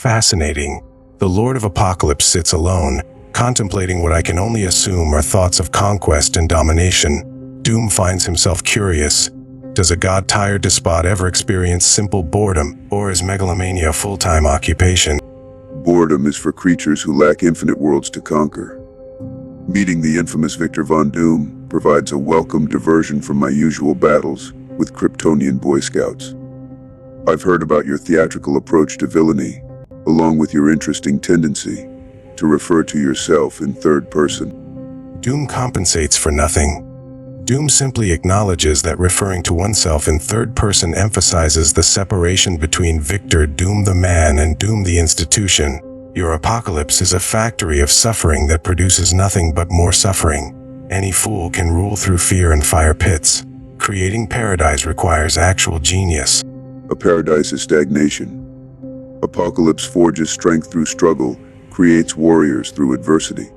Fascinating. The Lord of Apocalypse sits alone, contemplating what I can only assume are thoughts of conquest and domination. Doom finds himself curious. Does a god-tired despot ever experience simple boredom, or is megalomania a full-time occupation? Boredom is for creatures who lack infinite worlds to conquer. Meeting the infamous Victor Von Doom provides a welcome diversion from my usual battles with Kryptonian Boy Scouts. I've heard about your theatrical approach to villainy, along with your interesting tendency to refer to yourself in third person. Doom compensates for nothing. Doom simply acknowledges that referring to oneself in third person emphasizes the separation between Victor Doom the man and Doom the institution. Your apocalypse is a factory of suffering that produces nothing but more suffering. Any fool can rule through fear and fire pits. Creating paradise requires actual genius. A paradise is stagnation. Apocalypse forges strength through struggle, creates warriors through adversity.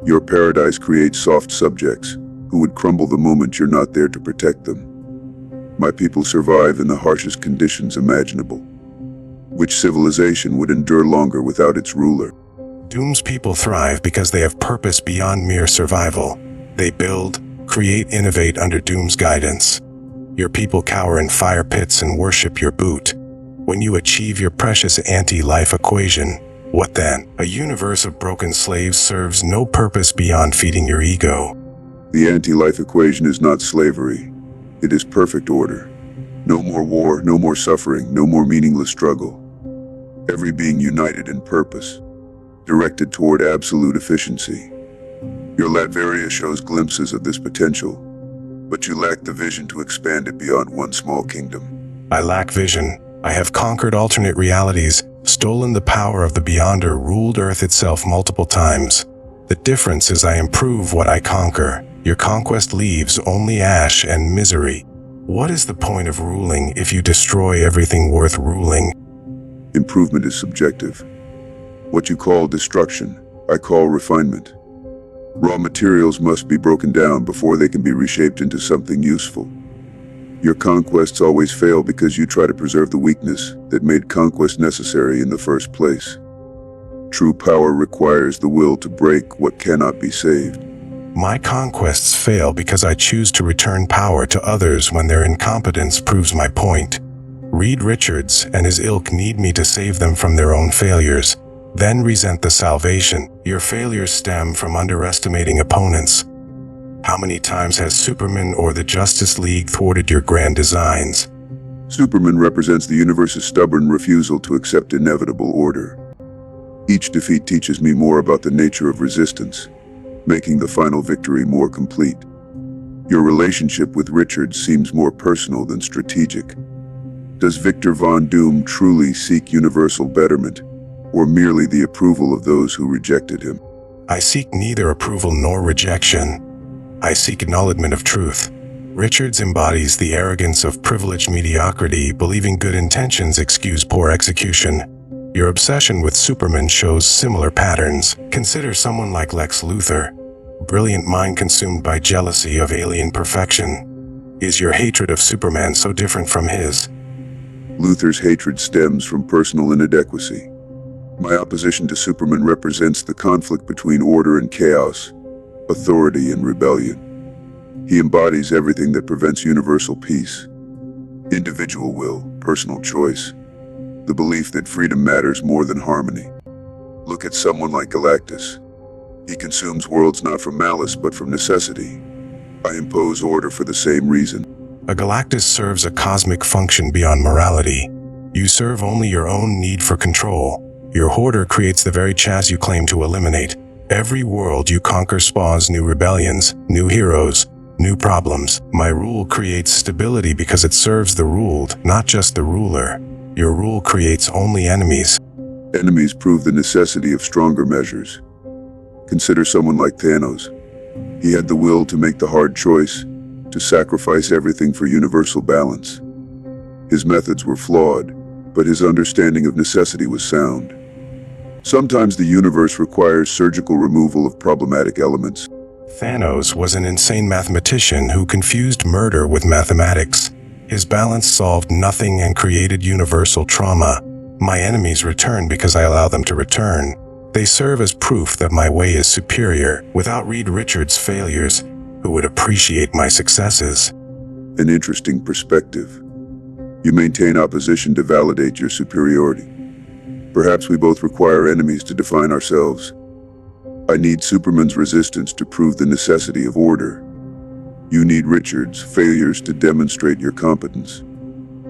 Your paradise creates soft subjects who would crumble the moment you're not there to protect them. My people survive in the harshest conditions imaginable. Which civilization would endure longer without its ruler? Doom's people thrive because they have purpose beyond mere survival. They build, create, innovate under Doom's guidance. Your people cower in fire pits and worship your boot. When you achieve your precious anti-life equation, what then? A universe of broken slaves serves no purpose beyond feeding your ego. The anti-life equation is not slavery. It is perfect order. No more war, no more suffering, no more meaningless struggle. Every being united in purpose, directed toward absolute efficiency. Your Latveria shows glimpses of this potential, but you lack the vision to expand it beyond one small kingdom. I lack vision. I have conquered alternate realities, stolen the power of the Beyonder, ruled Earth itself multiple times. The difference is I improve what I conquer. Your conquest leaves only ash and misery. What is the point of ruling if you destroy everything worth ruling? Improvement is subjective. What you call destruction, I call refinement. Raw materials must be broken down before they can be reshaped into something useful. Your conquests always fail because you try to preserve the weakness that made conquest necessary in the first place. True power requires the will to break what cannot be saved. My conquests fail because I choose to return power to others when their incompetence proves my point. Reed Richards and his ilk need me to save them from their own failures, then resent the salvation. Your failures stem from underestimating opponents. How many times has Superman or the Justice League thwarted your grand designs? Superman represents the universe's stubborn refusal to accept inevitable order. Each defeat teaches me more about the nature of resistance, making the final victory more complete. Your relationship with Richards seems more personal than strategic. Does Victor Von Doom truly seek universal betterment, or merely the approval of those who rejected him? I seek neither approval nor rejection. I seek acknowledgement of truth. Richards embodies the arrogance of privileged mediocrity, believing good intentions excuse poor execution. Your obsession with Superman shows similar patterns. Consider someone like Lex Luthor, brilliant mind consumed by jealousy of alien perfection. Is your hatred of Superman so different from his? Luthor's hatred stems from personal inadequacy. My opposition to Superman represents the conflict between order and chaos, authority and rebellion. He embodies everything that prevents universal peace. Individual will, personal choice, the belief that freedom matters more than harmony. Look at someone like Galactus. He consumes worlds not from malice but from necessity. I impose order for the same reason. A Galactus serves a cosmic function beyond morality. You serve only your own need for control. Your hoarder creates the very chaz you claim to eliminate. Every world you conquer spawns new rebellions, new heroes, new problems. My rule creates stability because it serves the ruled, not just the ruler. Your rule creates only enemies. Enemies prove the necessity of stronger measures. Consider someone like Thanos. He had the will to make the hard choice, to sacrifice everything for universal balance. His methods were flawed, but his understanding of necessity was sound. Sometimes the universe requires surgical removal of problematic elements. Thanos was an insane mathematician who confused murder with mathematics. His balance solved nothing and created universal trauma. My enemies return because I allow them to return. They serve as proof that my way is superior. Without Reed Richards' failures, who would appreciate my successes? An interesting perspective. You maintain opposition to validate your superiority. Perhaps we both require enemies to define ourselves. I need Superman's resistance to prove the necessity of order. You need Richards' failures to demonstrate your competence.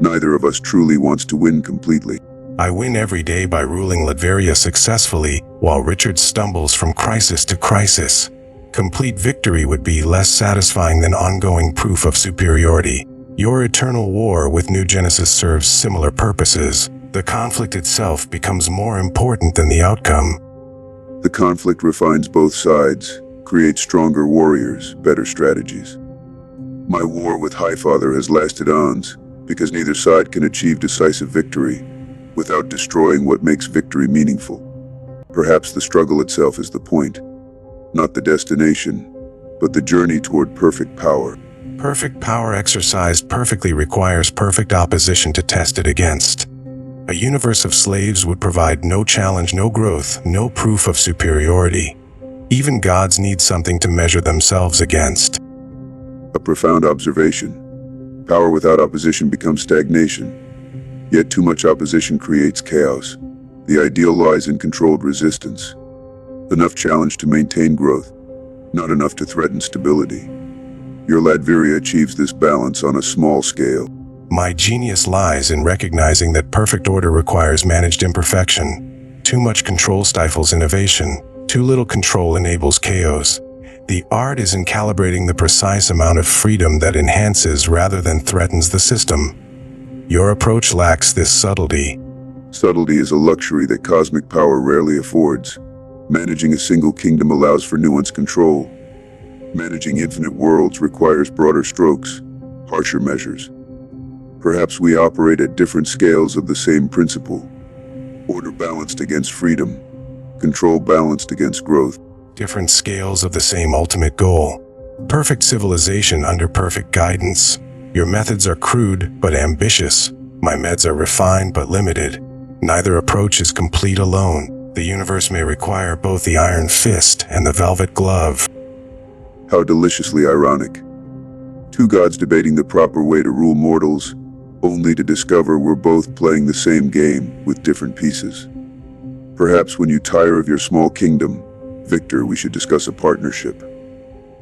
Neither of us truly wants to win completely. I win every day by ruling Latveria successfully, while Richards stumbles from crisis to crisis. Complete victory would be less satisfying than ongoing proof of superiority. Your eternal war with New Genesis serves similar purposes. The conflict itself becomes more important than the outcome. The conflict refines both sides, creates stronger warriors, better strategies. My war with Highfather has lasted eons, because neither side can achieve decisive victory without destroying what makes victory meaningful. Perhaps the struggle itself is the point, not the destination, but the journey toward perfect power. Perfect power exercised perfectly requires perfect opposition to test it against. A universe of slaves would provide no challenge, no growth, no proof of superiority. Even gods need something to measure themselves against. A profound observation. Power without opposition becomes stagnation. Yet too much opposition creates chaos. The ideal lies in controlled resistance. Enough challenge to maintain growth, not enough to threaten stability. Your Latveria achieves this balance on a small scale. My genius lies in recognizing that perfect order requires managed imperfection. Too much control stifles innovation. Too little control enables chaos. The art is in calibrating the precise amount of freedom that enhances rather than threatens the system. Your approach lacks this subtlety. Subtlety is a luxury that cosmic power rarely affords. Managing a single kingdom allows for nuanced control. Managing infinite worlds requires broader strokes, harsher measures. Perhaps we operate at different scales of the same principle. Order balanced against freedom, control balanced against growth. Different scales of the same ultimate goal. Perfect civilization under perfect guidance. Your methods are crude but ambitious. My meds are refined but limited. Neither approach is complete alone. The universe may require both the iron fist and the velvet glove. How deliciously ironic. Two gods debating the proper way to rule mortals, only to discover we're both playing the same game with different pieces. Perhaps when you tire of your small kingdom, Victor, we should discuss a partnership.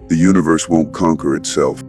The universe won't conquer itself.